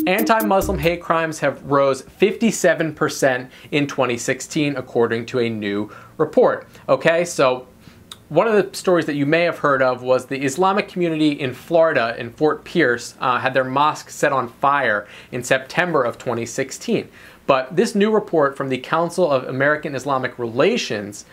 Anti-Muslim hate crimes have rose 57% in 2016, according to a new report. Okay, so one of the stories that you may have heard of was the Islamic community in Florida, in Fort Pierce, had their mosque set on fire in September of 2016. But this new report from the Council of American Islamic Relations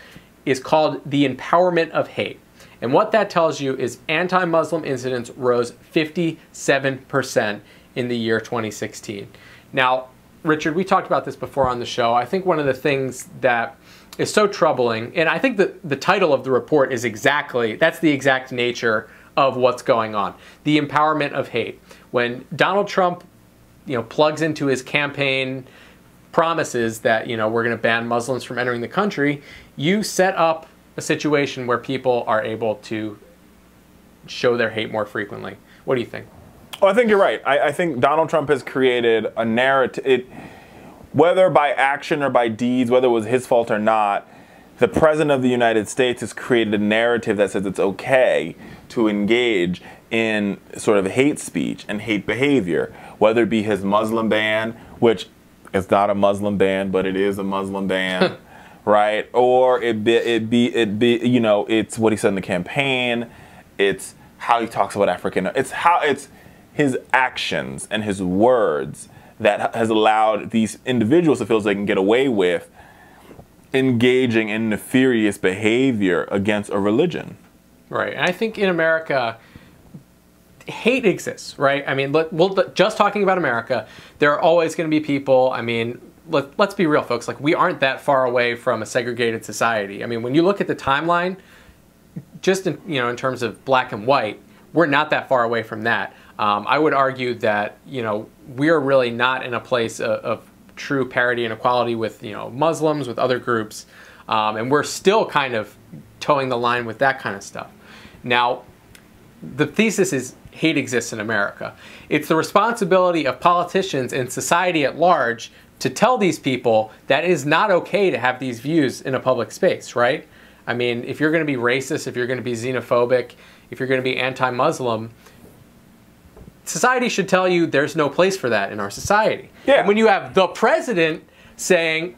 is called The Empowerment of Hate. And what that tells you is anti-Muslim incidents rose 57% in the year 2016. Now, Richard, we talked about this before on the show. I think one of the things that is so troubling, and I think that the title of the report is that's the exact nature of what's going on. The empowerment of hate. When Donald Trump, plugs into his campaign promises that, we're going to ban Muslims from entering the country, you set up a situation where people are able to show their hate more frequently. What do you think? Well, I think you're right. I think Donald Trump has created a narrative, whether by action or by deeds, whether it was his fault or not, the President of the United States has created a narrative that says it's okay to engage in sort of hate speech and hate behavior, whether it be his Muslim ban, which is not a Muslim ban, but it is a Muslim ban, right? Or it's what he said in the campaign, it's how he talks about it's his actions and his words that has allowed these individuals to feel as they can get away with engaging in nefarious behavior against a religion. Right, and I think in America, hate exists, right? I mean, just talking about America, there are always going to be people, I mean, let's be real, folks, like we aren't that far away from a segregated society. I mean, when you look at the timeline, just in, in terms of black and white, we're not that far away from that. I would argue that, we're really not in a place of true parity and equality with, Muslims, with other groups, and we're still kind of towing the line with that kind of stuff. Now, the thesis is hate exists in America. It's the responsibility of politicians and society at large to tell these people that it is not okay to have these views in a public space, right? I mean, if you're going to be racist, if you're going to be xenophobic, if you're going to be anti-Muslim, society should tell you there's no place for that in our society. Yeah. And when you have the president saying,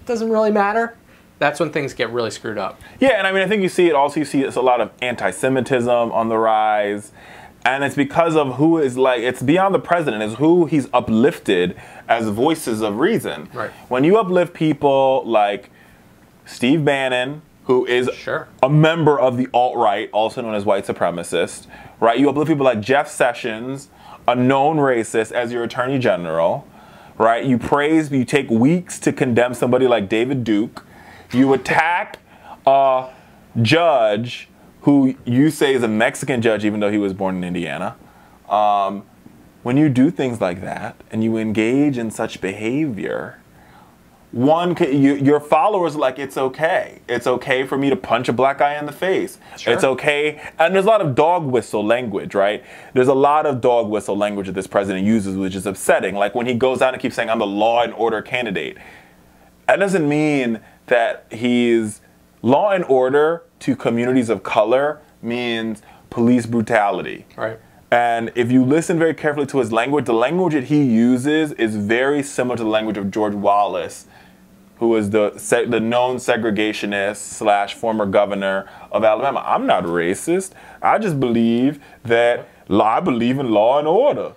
doesn't really matter, that's when things get really screwed up. Yeah, and I mean, I think you see it's a lot of anti-Semitism on the rise. And it's because of who is it's beyond the president, it's who he's uplifted as voices of reason. Right. When you uplift people like Steve Bannon, who is a member of the alt-right, also known as white supremacist, right? You uplift people like Jeff Sessions, a known racist, as your attorney general, right? You take weeks to condemn somebody like David Duke. You attack a judge who you say is a Mexican judge, even though he was born in Indiana. When you do things like that and you engage in such behavior, your followers are like, it's okay. It's okay for me to punch a black guy in the face. Sure. It's okay. And there's a lot of dog whistle language, right? There's a lot of dog whistle language that this president uses, which is upsetting. Like when he goes out and keeps saying, I'm the law and order candidate. That doesn't mean that he's law and order to communities of color means police brutality. Right. And if you listen very carefully to his language, the language that he uses is very similar to the language of George Wallace, who was the known segregationist / former governor of Alabama. I'm not racist. I just believe that I believe in law and order.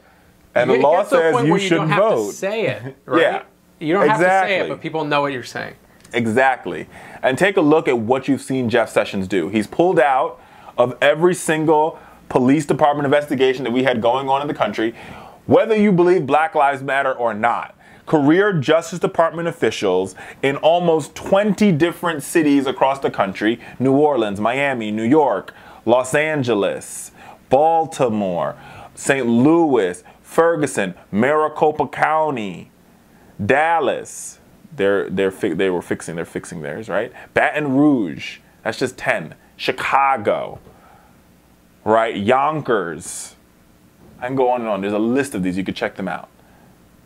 And the law says you shouldn't vote. You don't have to say it, right? Yeah. You don't have to say it, but people know what you're saying. Exactly. And take a look at what you've seen Jeff Sessions do. He's pulled out of every single police department investigation that we had going on in the country, whether you believe Black Lives Matter or not. Career Justice Department officials in almost 20 different cities across the country, New Orleans, Miami, New York, Los Angeles, Baltimore, St. Louis, Ferguson, Maricopa County, Dallas. They're fixing theirs, right? Baton Rouge, that's just 10. Chicago, right? Yonkers. I can go on and on. There's a list of these. You could check them out,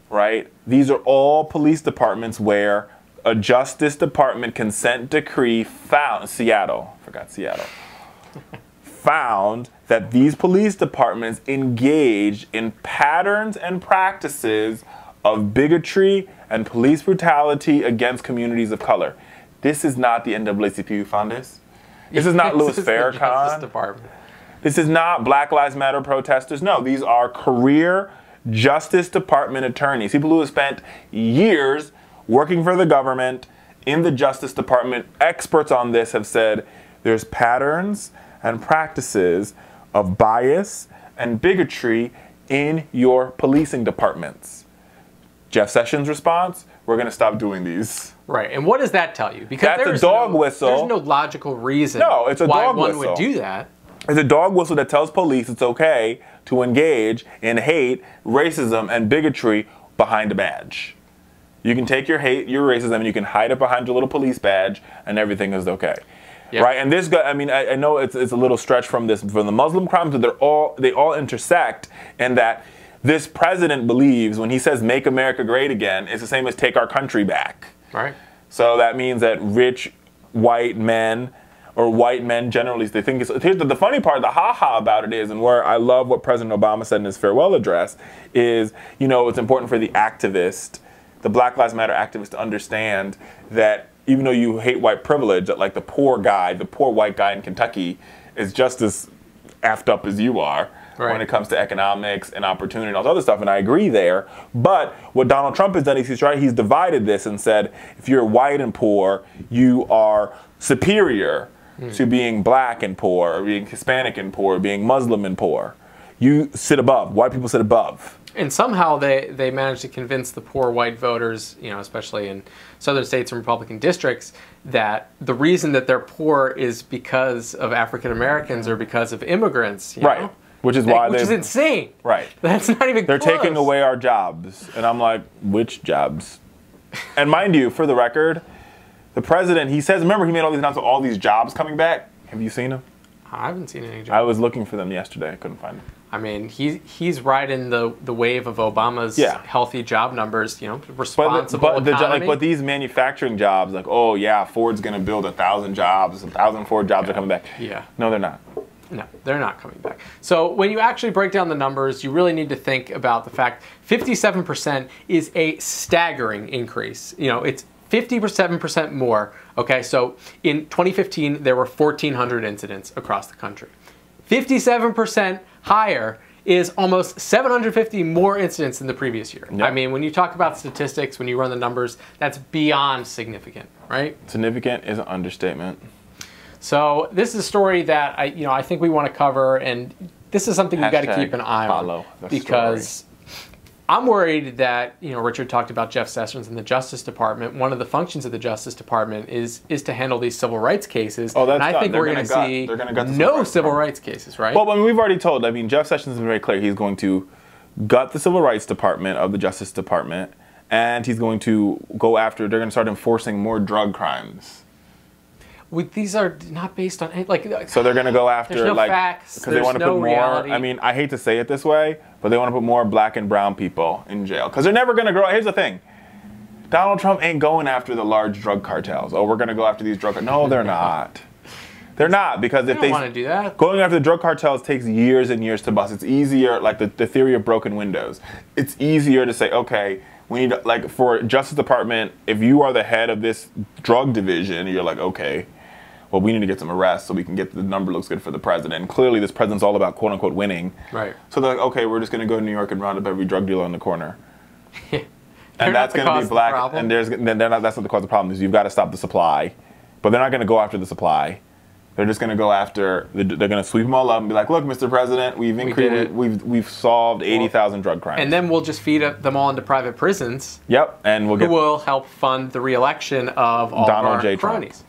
right? These are all police departments where a Justice Department consent decree found, Seattle, found that these police departments engaged in patterns and practices of bigotry and police brutality against communities of color. This is not the NAACP who found this. This is not Louis Farrakhan. This is not Black Lives Matter protesters. No, these are career Justice Department attorneys, people who have spent years working for the government in the Justice Department. Experts on this have said there's patterns and practices of bias and bigotry in your policing departments. Jeff Sessions' response, we're going to stop doing these. Right, and what does that tell you? Because that's a dog whistle. There's no logical reason it's a why dog one whistle. would do that. It's a dog whistle that tells police it's okay to engage in hate, racism, and bigotry behind a badge. You can take your hate, your racism, and you can hide it behind your little police badge, and everything is okay. Yep. Right? And this guy, I mean, I know it's a little stretch from the Muslim crimes, but they all intersect in that this president believes when he says "Make America Great Again," it's the same as "Take our country back." Right. So that means that rich white men, or white men generally, they think it's. Here's the funny part, the ha-ha about it is, and where I love what President Obama said in his farewell address, is, you know, it's important for the activist, the Black Lives Matter activist, to understand that even though you hate white privilege, that like the poor white guy in Kentucky is just as effed up as you are. Right. When it comes to economics and opportunity and all this other stuff, and I agree there. But what Donald Trump has done is he's divided this and said, if you're white and poor, you are superior to being black and poor, or being Hispanic and poor, or being Muslim and poor. You sit above. White people sit above. And somehow they managed to convince the poor white voters, you know, especially in southern states and Republican districts, that the reason that they're poor is because of African Americans or because of immigrants. You know? Which is which is insane. Right. That's not even They're close. taking away our jobs. And I'm like, which jobs? And mind you, for the record, the president, he says, remember he made all these announcements, all these jobs coming back. Have you seen them? I haven't seen any jobs. I was looking for them yesterday. I couldn't find them. I mean, he's riding the wave of Obama's healthy job numbers, you know, responsible economy. But these manufacturing jobs, like, oh yeah, Ford's going to build 1,000 jobs, 1,000 Ford jobs are coming back. Yeah. No, they're not. No, they're not coming back. So when you actually break down the numbers, you really need to think about the fact 57% is a staggering increase. You know, it's 57% more. Okay, so in 2015, there were 1,400 incidents across the country. 57% higher is almost 750 more incidents than the previous year. Yep. I mean, when you talk about statistics, when you run the numbers, that's beyond significant, right? Significant is an understatement. So this is a story that I think we want to cover, and this is something you've got to keep an eye on, because I'm worried that, you know, Richard talked about Jeff Sessions and the Justice Department. One of the functions of the Justice Department is to handle these civil rights cases. Oh, that's and I think we're going to see no civil rights cases, right? Well, I mean, we've already told. I mean, Jeff Sessions has been very clear. He's going to gut the Civil Rights Department of the Justice Department, and he's going to go after. They're going to start enforcing more drug crimes. These are not based on like. So they're going to go after there's no like facts. Because they want to put more. Reality. I mean, I hate to say it this way, but they want to put more black and brown people in jail because they're never going to grow. Here's the thing: Donald Trump ain't going after the large drug cartels. Oh, we're going to go after these drug. No, they're not. They're not, because if they want to do that, going after the drug cartels takes years and years to bust. It's easier, like the theory of broken windows. It's easier to say, okay, we need, like, for Justice Department, if you are the head of this drug division, you're like, okay, well, we need to get some arrests so we can get the number looks good for the president. And clearly, this president's all about quote unquote winning. Right. So they're like, okay, we're just going to go to New York and round up every drug dealer on the corner. And that's going to be black. And that's not the cause of the problem. Is you've got to stop the supply, but they're not going to go after the supply. They're just going to go after. They're going to sweep them all up and be like, "Look, Mr. President, we've solved 80,000 drug crimes." And then we'll just feed them all into private prisons. Yep, and who will help fund the re-election of all Donald of our J. cronies. Trump.